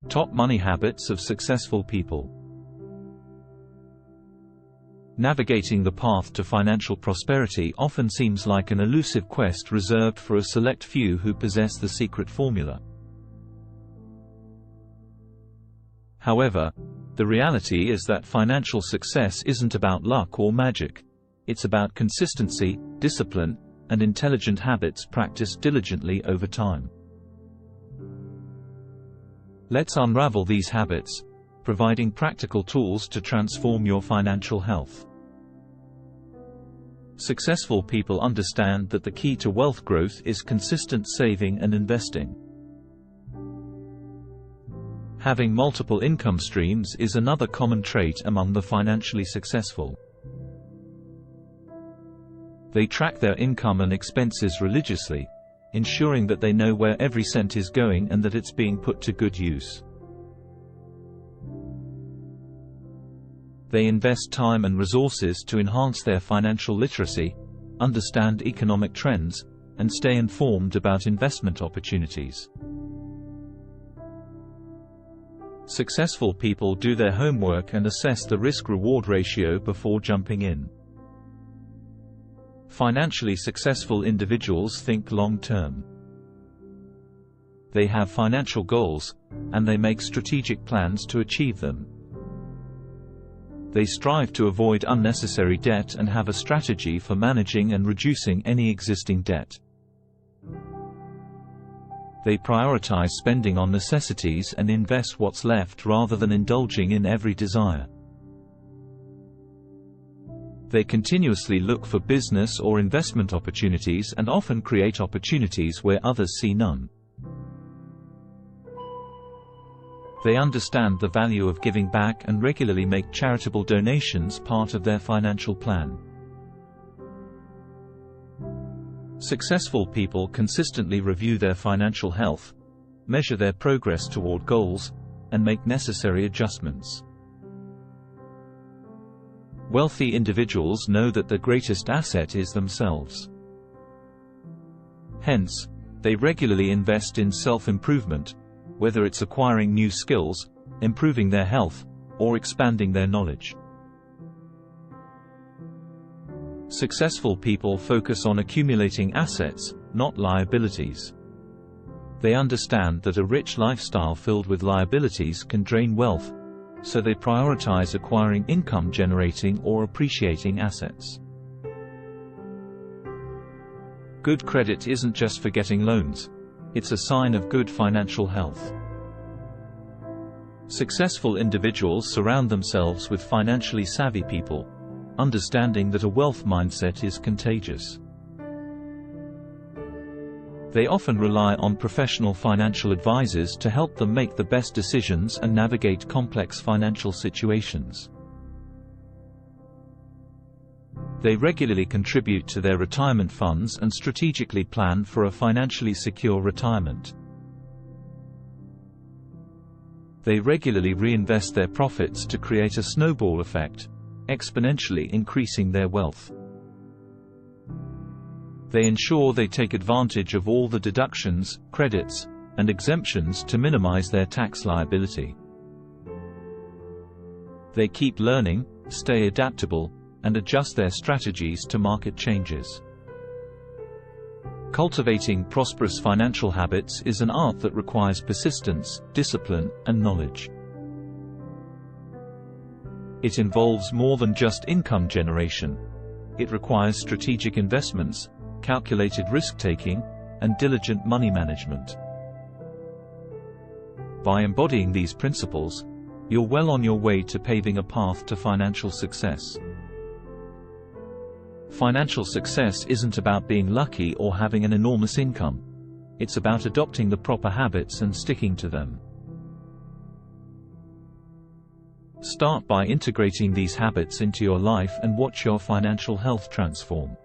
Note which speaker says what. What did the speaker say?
Speaker 1: Top money habits of successful people. Navigating the path to financial prosperity often seems like an elusive quest reserved for a select few who possess the secret formula. However, the reality is that financial success isn't about luck or magic. It's about consistency, discipline, and intelligent habits practiced diligently over time. Let's unravel these habits, providing practical tools to transform your financial health. Successful people understand that the key to wealth growth is consistent saving and investing. Having multiple income streams is another common trait among the financially successful. They track their income and expenses religiously, ensuring that they know where every cent is going and that it's being put to good use. They invest time and resources to enhance their financial literacy, understand economic trends, and stay informed about investment opportunities. Successful people do their homework and assess the risk-reward ratio before jumping in. Financially successful individuals think long-term. They have financial goals, and they make strategic plans to achieve them. They strive to avoid unnecessary debt and have a strategy for managing and reducing any existing debt. They prioritize spending on necessities and invest what's left rather than indulging in every desire. They continuously look for business or investment opportunities and often create opportunities where others see none. They understand the value of giving back and regularly make charitable donations part of their financial plan. Successful people consistently review their financial health, measure their progress toward goals, and make necessary adjustments. Wealthy individuals know that their greatest asset is themselves. Hence, they regularly invest in self-improvement, whether it's acquiring new skills, improving their health, or expanding their knowledge. Successful people focus on accumulating assets, not liabilities. They understand that a rich lifestyle filled with liabilities can drain wealth, so they prioritize acquiring income-generating or appreciating assets. Good credit isn't just for getting loans. It's a sign of good financial health. Successful individuals surround themselves with financially savvy people, understanding that a wealth mindset is contagious. They often rely on professional financial advisors to help them make the best decisions and navigate complex financial situations. They regularly contribute to their retirement funds and strategically plan for a financially secure retirement. They regularly reinvest their profits to create a snowball effect, exponentially increasing their wealth. They ensure they take advantage of all the deductions, credits, and exemptions to minimize their tax liability. They keep learning, stay adaptable, and adjust their strategies to market changes. Cultivating prosperous financial habits is an art that requires persistence, discipline, and knowledge. It involves more than just income generation. It requires strategic investments, calculated risk-taking, and diligent money management. By embodying these principles, you're well on your way to paving a path to financial success. Financial success isn't about being lucky or having an enormous income. It's about adopting the proper habits and sticking to them. Start by integrating these habits into your life and watch your financial health transform.